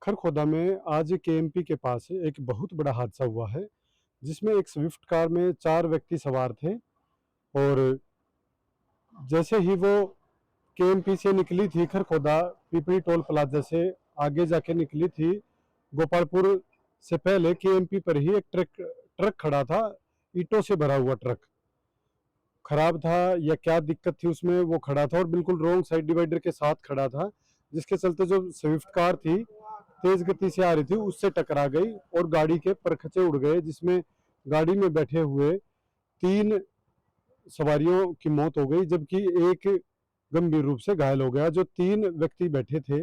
खरखोदा में आज केएमपी के पास एक बहुत बड़ा हादसा हुआ है, जिसमें एक स्विफ्ट कार में 4 व्यक्ति सवार थे और जैसे ही वो केएमपी से निकली थी, खरखोदा पिपरी टोल प्लाजा से आगे जाके निकली थी, गोपालपुर से पहले केएमपी पर ही एक ट्रक खड़ा था। ईंटों से भरा हुआ ट्रक खराब था या क्या दिक्कत थी उसमें, वो खड़ा था और बिल्कुल रोंग साइड डिवाइडर के साथ खड़ा था, जिसके चलते जो स्विफ्ट कार थी तेज गति से आ रही थी, उससे टकरा गई और गाड़ी के परखचे उड़ गए, जिसमें गाड़ी में बैठे हुए 3 सवारियों की मौत हो गई, जबकि एक गंभीर रूप से घायल हो गया। जो 3 व्यक्ति बैठे थे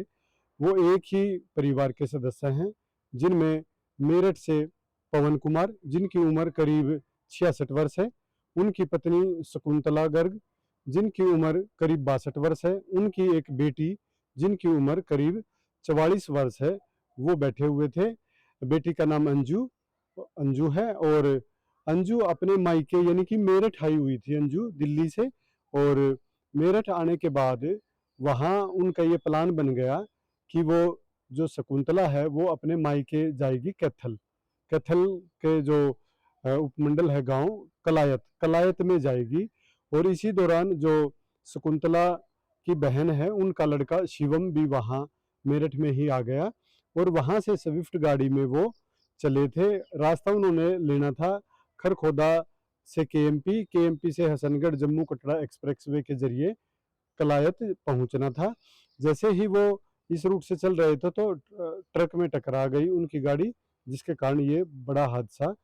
वो एक ही परिवार के सदस्य हैं, जिनमें मेरठ से पवन कुमार, जिनकी उम्र करीब 66 वर्ष है, उनकी पत्नी शकुंतला गर्ग, जिनकी उम्र करीब 62 वर्ष है, उनकी एक बेटी जिनकी उम्र करीब 44 वर्ष है, वो बैठे हुए थे। बेटी का नाम अंजू अंजू है और अंजू अपने मायके यानी कि मेरठ आई हुई थी अंजू दिल्ली से, और मेरठ आने के बाद वहाँ उनका ये प्लान बन गया कि वो जो शकुंतला है वो अपने मायके जाएगी कैथल। कैथल के जो उपमंडल है गांव कलायत में जाएगी, और इसी दौरान जो शकुंतला की बहन है उनका लड़का शिवम भी वहाँ मेरठ में ही आ गया और वहाँ से स्विफ्ट गाड़ी में वो चले थे। रास्ता उन्होंने लेना था खरखोदा से केएमपी, केएमपी से हसनगढ़ जम्मू कटरा एक्सप्रेसवे के जरिए कलायत पहुंचना था। जैसे ही वो इस रूट से चल रहे थे तो ट्रक में टकरा गई उनकी गाड़ी, जिसके कारण ये बड़ा हादसा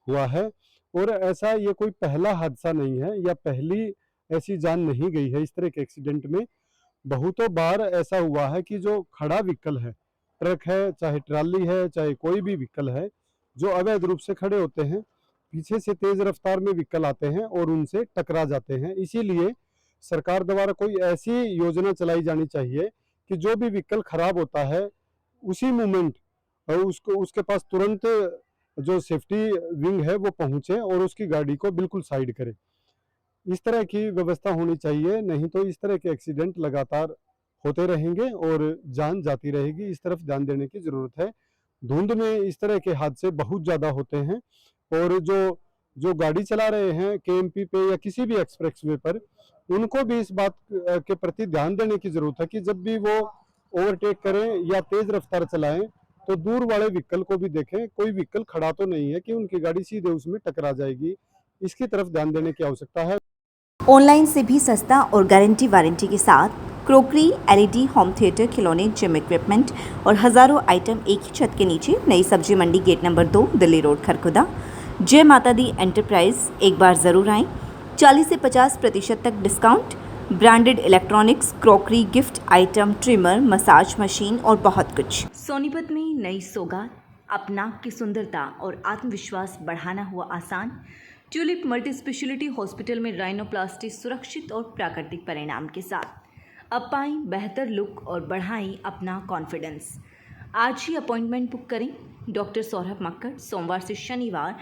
हुआ है। और ऐसा ये कोई पहला हादसा नहीं है या पहली ऐसी जान नहीं गई है इस तरह के एक्सीडेंट में। बहुतों बार ऐसा हुआ है कि जो खड़ा व्हीकल है, ट्रक है चाहे ट्राली है चाहे कोई भी व्हीकल है, जो अवैध रूप से खड़े होते हैं, पीछे से तेज रफ्तार में व्हीकल आते हैं और उनसे टकरा जाते हैं। इसीलिए सरकार द्वारा कोई ऐसी योजना चलाई जानी चाहिए कि जो भी व्हीकल खराब होता है उसी मोमेंट उसको उसके पास तुरंत जो सेफ्टी विंग है वो पहुंचे और उसकी गाड़ी को बिल्कुल साइड करे। इस तरह की व्यवस्था होनी चाहिए, नहीं तो इस तरह के एक्सीडेंट लगातार होते रहेंगे और जान जाती रहेगी। इस तरफ ध्यान देने की ज़रूरत है। धुंध में इस तरह के हादसे बहुत ज़्यादा होते हैं और जो जो गाड़ी चला रहे हैं केएमपी पे या किसी भी एक्सप्रेसवे पर, उनको भी इस बात के प्रति ध्यान देने की ज़रूरत है कि जब भी वो ओवरटेक करें या तेज़ रफ्तार चलाएं तो दूर वाले व्हीकल को भी देखें, कोई व्हीकल खड़ा तो नहीं है कि उनकी गाड़ी सीधे उसमें टकरा जाएगी। इसकी तरफ ध्यान देने की आवश्यकता है। ऑनलाइन से भी सस्ता और गारंटी वारंटी के साथ क्रोकरी, एलईडी, होम थिएटर, खिलौने, जिम इक्विपमेंट और हजारों आइटम एक ही छत के नीचे। नई सब्जी मंडी, gate number 2, Delhi road, Kharkhoda. जय माता दी एंटरप्राइज, एक बार ज़रूर आएँ। 40 से 50% तक discount, branded electronics, crockery, gift item, trimmer, massage machine और बहुत कुछ। सोनीपत में नई सौगात, अपना की सुंदरता और आत्मविश्वास बढ़ाना हुआ आसान। ट्यूलिप मल्टी स्पेशलिटी हॉस्पिटल में राइनोप्लास्टी सुरक्षित और प्राकृतिक परिणाम के साथ। अब पाएं बेहतर लुक और बढ़ाएं अपना कॉन्फिडेंस। आज ही अपॉइंटमेंट बुक करें। डॉक्टर सौरभ मक्कड़, सोमवार से शनिवार